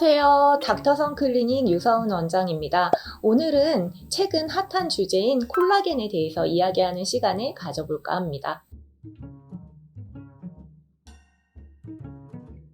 안녕하세요. 닥터선 클리닉 유서은 원장입니다. 오늘은 최근 핫한 주제인 콜라겐에 대해서 이야기하는 시간을 가져볼까 합니다.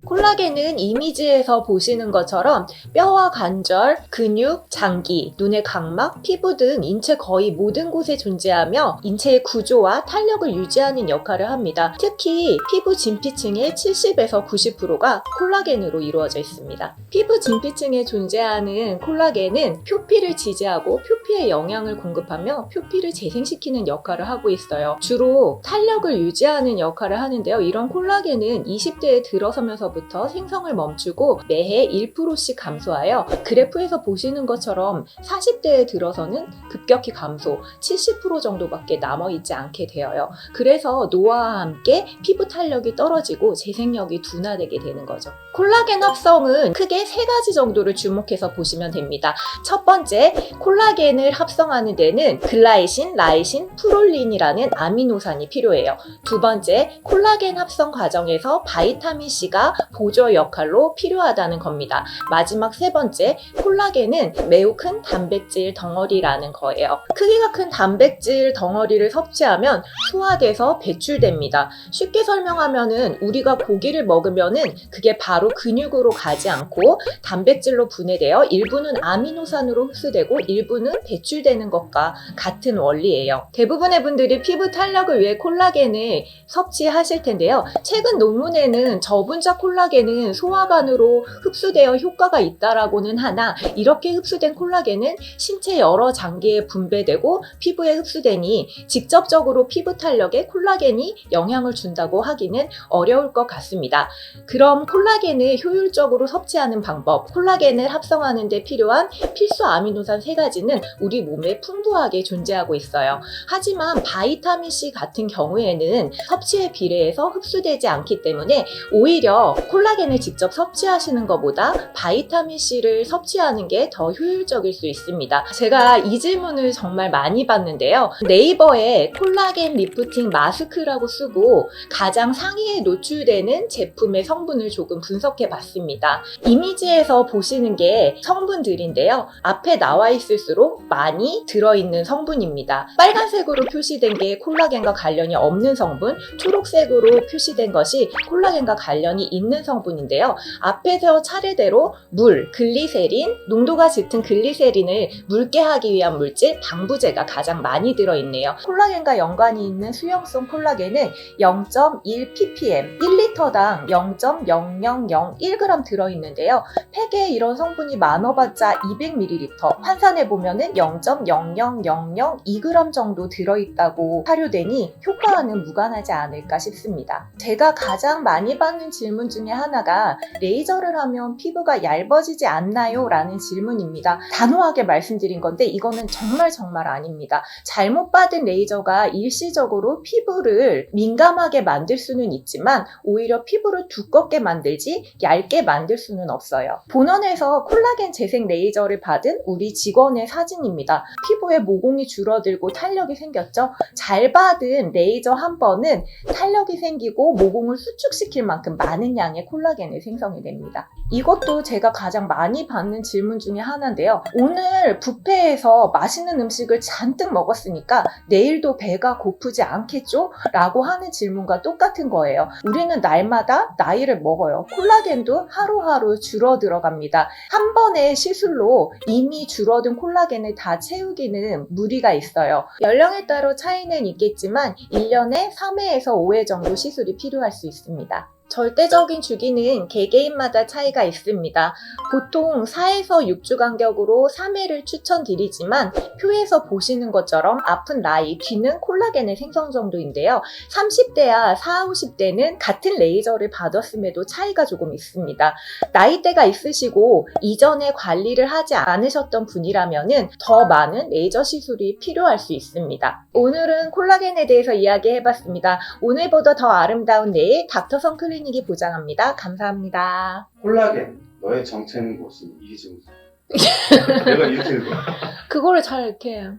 콜라겐은 이미지에서 보시는 것처럼 뼈와 관절, 근육, 장기, 눈의 각막, 피부 등 인체 거의 모든 곳에 존재하며 인체의 구조와 탄력을 유지하는 역할을 합니다. 특히 피부 진피층의 70에서 90%가 콜라겐으로 이루어져 있습니다. 피부 진피층에 존재하는 콜라겐은 표피를 지지하고 표피에 영양을 공급하며 표피를 재생시키는 역할을 하고 있어요. 주로 탄력을 유지하는 역할을 하는데요. 이런 콜라겐은 20대에 들어서면서 부터 생성을 멈추고 매해 1%씩 감소하여 그래프에서 보시는 것처럼 40대에 들어서는 급격히 감소, 70% 정도밖에 남아있지 않게 되어요. 그래서 노화와 함께 피부 탄력이 떨어지고 재생력이 둔화되게 되는 거죠. 콜라겐 합성은 크게 세 가지 정도를 주목해서 보시면 됩니다. 첫 번째, 콜라겐을 합성하는 데는 글라이신, 라이신, 프롤린이라는 아미노산이 필요해요. 두 번째, 콜라겐 합성 과정에서 바이타민C가 보조 역할로 필요하다는 겁니다. 마지막 세 번째, 콜라겐은 매우 큰 단백질 덩어리라는 거예요. 크기가 큰 단백질 덩어리를 섭취하면 소화돼서 배출됩니다. 쉽게 설명하면은 우리가 고기를 먹으면은 그게 바로 근육으로 가지 않고 단백질로 분해되어 일부는 아미노산으로 흡수되고 일부는 배출되는 것과 같은 원리예요. 대부분의 분들이 피부 탄력을 위해 콜라겐을 섭취하실 텐데요. 최근 논문에는 저분자 콜라겐은 소화관으로 흡수되어 효과가 있다라고는 하나 이렇게 흡수된 콜라겐은 신체 여러 장기에 분배되고 피부에 흡수되니 직접적으로 피부 탄력에 콜라겐이 영향을 준다고 하기는 어려울 것 같습니다. 그럼 콜라겐을 효율적으로 섭취하는 방법, 콜라겐을 합성하는 데 필요한 필수 아미노산 세 가지는 우리 몸에 풍부하게 존재하고 있어요. 하지만 바이타민C 같은 경우에는 섭취에 비례해서 흡수되지 않기 때문에 오히려 콜라겐을 직접 섭취하시는 것보다 바이타민C를 섭취하는 게 더 효율적일 수 있습니다. 제가 이 질문을 정말 많이 받는데요. 네이버에 콜라겐 리프팅 마스크라고 쓰고 가장 상위에 노출되는 제품의 성분을 조금 분석해 봤습니다. 이미지에서 보시는 게 성분들인데요. 앞에 나와 있을수록 많이 들어있는 성분입니다. 빨간색으로 표시된 게 콜라겐과 관련이 없는 성분, 초록색으로 표시된 것이 콜라겐과 관련이 있는 성분인데요. 앞에서 차례대로 물, 글리세린, 농도가 짙은 글리세린을 묽게 하기 위한 물질, 방부제가 가장 많이 들어있네요. 콜라겐과 연관이 있는 수용성 콜라겐은 0.1ppm, 1리터당 0.0001g 들어있는데요. 팩에 이런 성분이 많아봤자 200ml, 환산해보면 0.00002g 정도 들어있다고 사료되니 효과와는 무관하지 않을까 싶습니다. 제가 가장 많이 받는 질문 중에 하나가 레이저를 하면 피부가 얇아지지 않나요? 라는 질문입니다. 단호하게 말씀드린 건데 이거는 정말 아닙니다. 잘못 받은 레이저가 일시적으로 피부를 민감하게 만들 수는 있지만 오히려 피부를 두껍게 만들지 얇게 만들 수는 없어요. 본원에서 콜라겐 재생 레이저를 받은 우리 직원의 사진입니다. 피부에 모공이 줄어들고 탄력이 생겼죠? 잘 받은 레이저 한 번은 탄력이 생기고 모공을 수축시킬 만큼 많은 양의 콜라겐을 생성이 됩니다. 이것도 제가 가장 많이 받는 질문 중에 하나인데요. 오늘 뷔페에서 맛있는 음식을 잔뜩 먹었으니까 내일도 배가 고프지 않겠죠? 라고 하는 질문과 똑같은 거예요. 우리는 날마다 나이를 먹어요. 콜라겐도 하루하루 줄어들어갑니다. 한 번의 시술로 이미 줄어든 콜라겐을 다 채우기는 무리가 있어요. 연령에 따라 차이는 있겠지만 1년에 3회에서 5회 정도 시술이 필요할 수 있습니다. 절대적인 주기는 개개인마다 차이가 있습니다. 보통 4에서 6주 간격으로 3회를 추천드리지만 표에서 보시는 것처럼 아픈 나이 뒤는 콜라겐의 생성 정도인데요. 30대야 40, 50대는 같은 레이저를 받았음에도 차이가 조금 있습니다. 나이대가 있으시고 이전에 관리를 하지 않으셨던 분이라면 더 많은 레이저 시술이 필요할 수 있습니다. 오늘은 콜라겐에 대해서 이야기해봤습니다. 오늘보다 더 아름다운 내일 닥터선 클리닉이 보장합니다. 감사합니다. 콜라겐, 너의 정체는 무엇이니? 이게 지금 내가 이렇게 읽어. 그거를 잘 이렇게